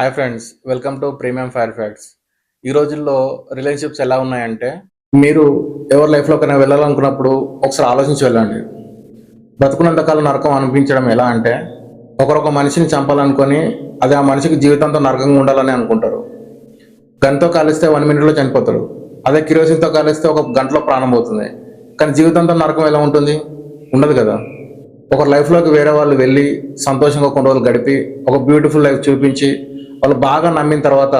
Hi friends, welcome to premium fire facts. ఈ రోజుల్లో relationships ఎలా ఉన్నాయంటే, మీరు ఎవరి లైఫ్లోకైనా వెళ్ళాలనుకున్నప్పుడు ఒకసారి ఆలోచించి వెళ్ళండి. బతుకున్నంత కాలం నరకం అనిపించడం ఎలా అంటే, ఒకరొక మనిషిని చంపాలనుకొని అది ఆ మనిషికి జీవితంతో నరకంగా ఉండాలని అనుకుంటారు. గన్తో కాలిస్తే 1 మినిట్లో చనిపోతారు. అదే కిరోసిన్తో కాలిస్తే ఒక గంటలో ప్రాణం పోతుంది. కానీ జీవితంతో నరకం ఎలా ఉంటుంది? ఉండదు కదా. ఒకరి లైఫ్లోకి వేరే వాళ్ళు వెళ్ళి సంతోషంగా కొన్ని రోజులు గడిపి ఒక బ్యూటిఫుల్ లైఫ్ చూపించి వాళ్ళు బాగా నమ్మిన తర్వాత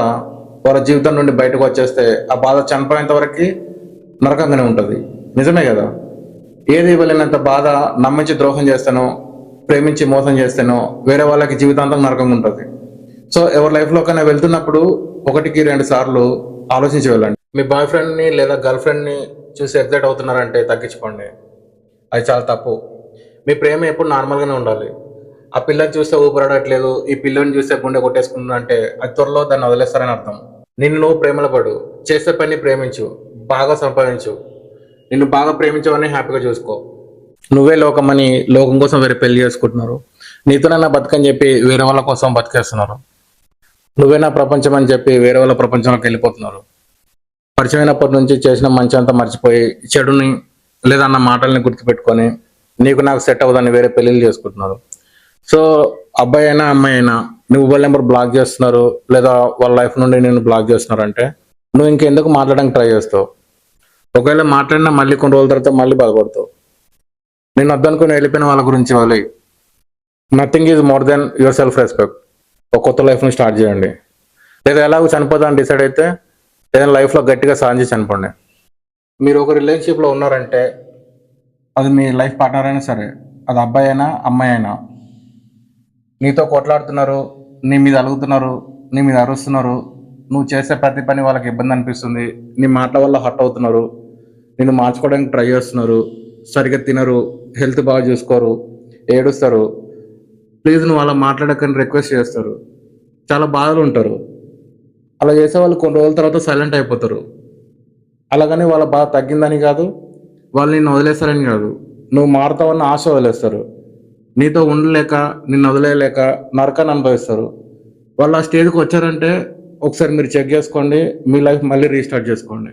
వాళ్ళ జీవితం నుండి బయటకు వచ్చేస్తే ఆ బాధ చనిపోయేంత వరకు నరకంగానే ఉంటుంది. నిజమే కదా. ఏది ఇవ్వలేనంత బాధ నమ్మించి ద్రోహం చేస్తానో, ప్రేమించి మోసం చేస్తానో వేరే వాళ్ళకి జీవితాంతం నరకంగా ఉంటుంది. సో ఎవరి లైఫ్లోకైనా వెళ్తున్నప్పుడు 1-2 సార్లు ఆలోచించి వెళ్ళండి. మీ బాయ్ ఫ్రెండ్ని లేదా గర్ల్ ఫ్రెండ్ని చూసి ఎగ్జైట్ అవుతున్నారంటే తగ్గించుకోండి. అది చాలా తప్పు. మీ ప్రేమ ఎప్పుడు నార్మల్గానే ఉండాలి. ఆ పిల్లని చూస్తే ఊపిరాడట్లేదు, ఈ పిల్లని చూస్తే గుండె కొట్టేసుకుంటున్నా అంటే అది త్వరలో దాన్ని వదిలేస్తారని అర్థం. నిన్ను నువ్వు ప్రేమలో పడు, చేసే పని ప్రేమించు, బాగా సంపాదించు, నిన్ను బాగా ప్రేమించవని హ్యాపీగా చూసుకో. నువ్వే లోకమని లోకం కోసం వేరే పెళ్లి చేసుకుంటున్నారు. నీతోనే నా బతుకని చెప్పి వేరే వాళ్ళ కోసం బతికేస్తున్నారు. నువ్వే నా ప్రపంచం అని చెప్పి వేరే వాళ్ళ ప్రపంచంలోకి వెళ్ళిపోతున్నారు. పరిచయమైనప్పటి నుంచి చేసిన మంచి అంతా మర్చిపోయి చెడుని లేదా అన్న మాటల్ని గుర్తుపెట్టుకొని నీకు నాకు సెట్ అవ్వదని వేరే పెళ్ళిళ్ళు చేసుకుంటున్నారు. సో అబ్బాయి అయినా అమ్మాయి అయినా నువ్వు మొబైల్ నెంబర్ బ్లాక్ చేస్తున్నారు లేదా వాళ్ళ లైఫ్ నుండి నేను బ్లాక్ చేస్తున్నారు అంటే నువ్వు ఇంకెందుకు మాట్లాడడానికి ట్రై చేస్తావు. ఒకవేళ మాట్లాడినా మళ్ళీ కొన్ని రోజుల తర్వాత మళ్ళీ బాధపడతావు. నేను వద్దనుకుని వెళ్ళిపోయిన వాళ్ళ గురించి వాళ్ళు nothing is more than your self respect. ఒక కొత్త లైఫ్ని స్టార్ట్ చేయండి. లేదా ఎలాగో చనిపోతాను డిసైడ్ అయితే ఏదైనా లైఫ్లో గట్టిగా సాధించి చనిపోండి. మీరు ఒక రిలేషన్షిప్లో ఉన్నారంటే అది మీ లైఫ్ పార్ట్నర్ అయినా సరే, అది అబ్బాయి అయినా అమ్మాయి అయినా, నీతో కొట్లాడుతున్నారు, నీ మీద అలుగుతున్నారు, నీ మీద అరుస్తున్నారు, నువ్వు చేసే ప్రతి పని వాళ్ళకి ఇబ్బంది అనిపిస్తుంది, నీ మాటల వల్ల హర్ట్ అవుతున్నారు, నిన్ను మార్చుకోవడానికి ట్రై చేస్తున్నారు, సరిగ్గా తినరు, హెల్త్ బాగా చూసుకోరు, ఏడుస్తారు, ప్లీజ్ నువ్వు అలా మాట్లాడకని రిక్వెస్ట్ చేస్తారు, చాలా బాధలు ఉంటారు. అలా చేసే వాళ్ళు కొన్ని రోజుల తర్వాత సైలెంట్ అయిపోతారు. అలాగని వాళ్ళ బాధ తగ్గిందని కాదు, వాళ్ళు నిన్ను వదిలేస్తారని కాదు, నువ్వు మారుతావన్న ఆశ వదిలేస్తారు. నీతో ఉండలేక నిన్ను వదిలేయలేక నరకాన్ని అనుభవిస్తారు. వాళ్ళు ఆ స్టేజ్కి వచ్చారంటే ఒకసారి మీరు చెక్ చేసుకోండి, మీ లైఫ్ మళ్ళీ రీస్టార్ట్ చేసుకోండి.